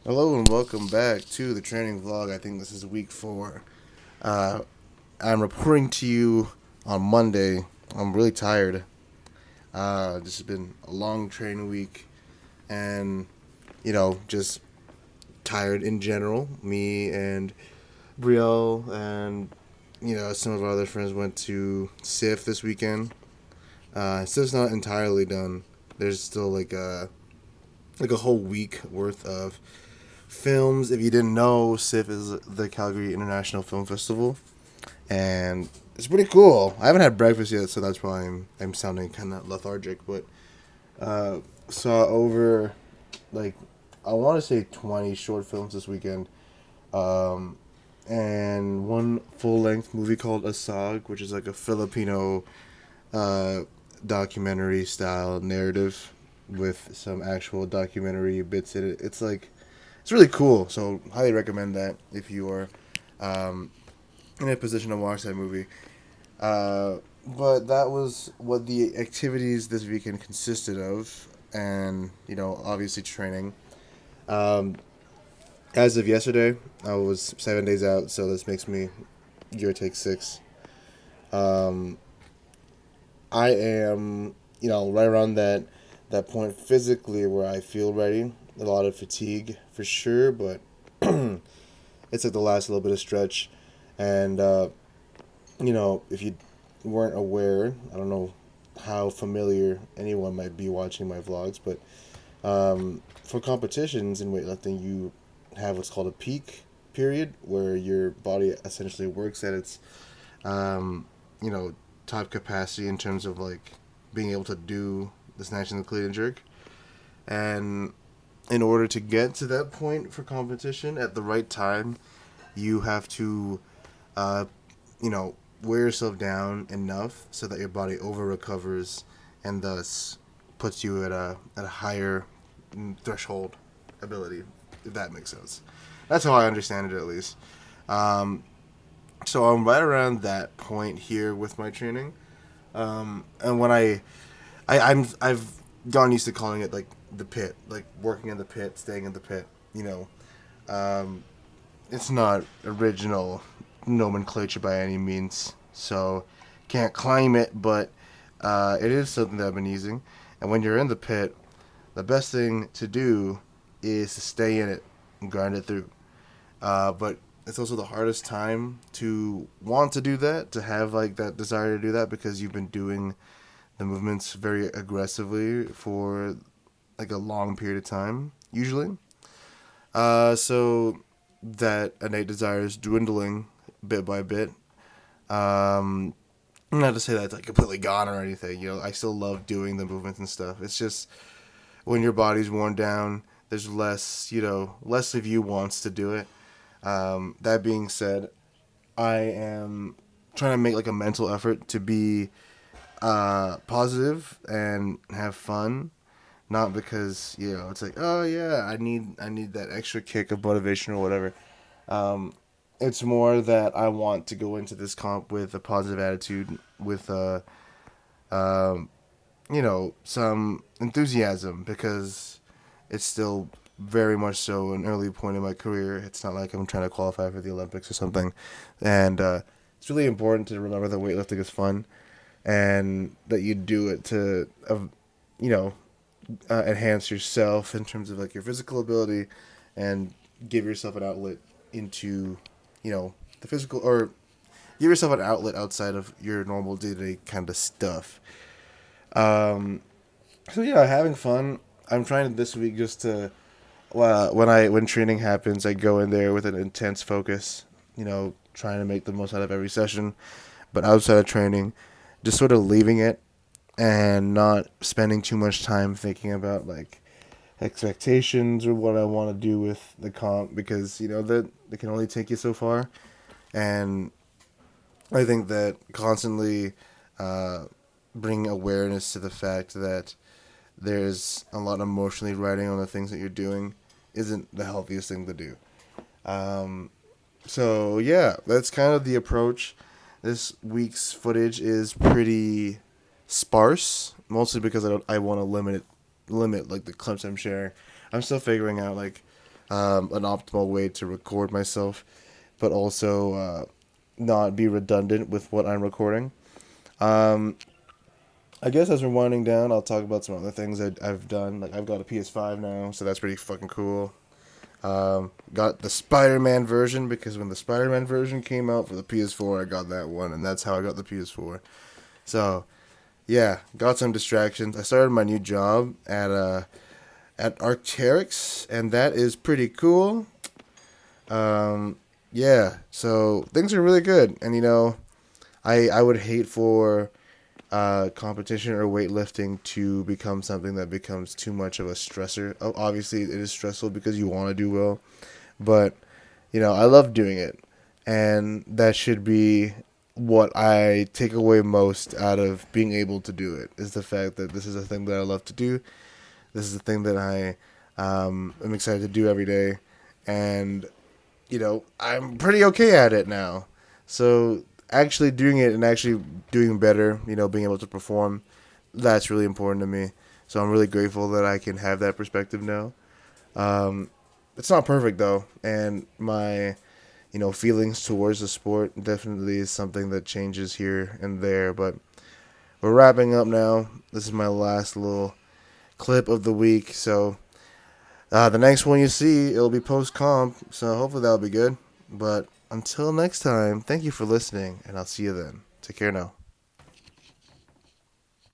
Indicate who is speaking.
Speaker 1: Hello and welcome back to the training vlog. I think this is week 4. Uh, I'm reporting to you on Monday. I'm really tired. This has been a long training week and, just tired in general. Me and Brielle and, some of our other friends went to SIF this weekend. SIF's not entirely done. There's still like a whole week worth of films. If you didn't know, SIF is the Calgary International Film Festival, and it's pretty cool. I haven't had breakfast yet, so that's why I'm sounding kind of lethargic. But saw over like I want to say 20 short films this weekend, um, and one full length movie called Asag, which is like a Filipino uh, documentary style narrative with some actual documentary bits in it. It's really cool. So highly recommend that if you are um, in a position to watch that movie. Uh, but that was what the activities this weekend consisted of, and obviously training. Um, as of yesterday, I was 7 days out, so this makes me give or take 6. Um, I am right around that point physically where I feel ready. A lot of fatigue for sure, but it's like the last little bit of stretch. And if you weren't aware, I don't know how familiar anyone might be watching my vlogs, but for competitions in weightlifting, you have what's called a peak period where your body essentially works at its um, you know top capacity in terms of like being able to do the snatch and the clean and jerk. And in order to get to that point for competition at the right time, you have to, uh, you know, wear yourself down enough so that your body over recovers and thus puts you at a higher threshold ability. If that makes sense, that's how I understand it at least. Um, so I'm right around that point here with my training, and when I've gotten used to calling it like the pit, like working in the pit, staying in the pit. You know, um, it's not original nomenclature by any means, so can't claim it, but it is something that I've been using. And when you're in the pit, the best thing to do is to stay in it and grind it through. But it's also the hardest time to want to do that, to have like that desire to do that because you've been doing the movements very aggressively for like a long period of time, usually. So that innate desire is dwindling bit by bit. Um, Not to say that it's like completely gone or anything. I still love doing the movements and stuff. It's just when your body's worn down, there's less, less of you wants to do it. That being said, I am trying to make like a mental effort to be positive and have fun. Not because it's like, oh yeah, I need that extra kick of motivation or whatever. Um, it's more that I want to go into this comp with a positive attitude, with um, some enthusiasm because it's still very much so an early point in my career. It's not like I'm trying to qualify for the Olympics or something, and it's really important to remember that weightlifting is fun, and that you do it to, you know, enhance yourself in terms of like your physical ability, and give yourself an outlet into, the physical, or give yourself an outlet outside of your normal day to day kind of stuff. Um, so yeah, having fun. I'm trying this week just to, well, when training happens, I go in there with an intense focus. Trying to make the most out of every session, but outside of training, just sort of leaving it and not spending too much time thinking about like expectations or what I want to do with the comp, because that it can only take you so far. And I think that constantly uh, bringing awareness to the fact that there's a lot of emotionally riding on the things that you're doing isn't the healthiest thing to do. Um, so yeah, that's kind of the approach. This week's footage is pretty sparse, mostly because I want to limit like the clips I'm sharing. I'm still figuring out like an optimal way to record myself, but also not be redundant with what I'm recording. Um, I guess as we're winding down, I'll talk about some other things I've done. Like I've got a PS5 now, so that's pretty fucking cool. Got the Spider-Man version because when the Spider-Man version came out for the PS4, I got that one, and that's how I got the PS4. So yeah, got some distractions. I started my new job at Arc'teryx, and that is pretty cool. Um, yeah, so things are really good, and I would hate for competition or weightlifting to become something that becomes too much of a stressor. Obviously, it is stressful because you want to do well, but I love doing it, and that should be what I take away most out of being able to do it is the fact that this is a thing that I love to do. This is a thing that I am excited to do every day, and I'm pretty okay at it now. So actually doing it and actually doing better, being able to perform, that's really important to me. So I'm really grateful that I can have that perspective now. Um, it's not perfect though, and my feelings towards the sport definitely is something that changes here and there. But we're wrapping up now. This is my last little clip of the week, so the next one you see, it'll be post comp, so hopefully that'll be good. But until next time, thank you for listening, and I'll see you then. Take care now.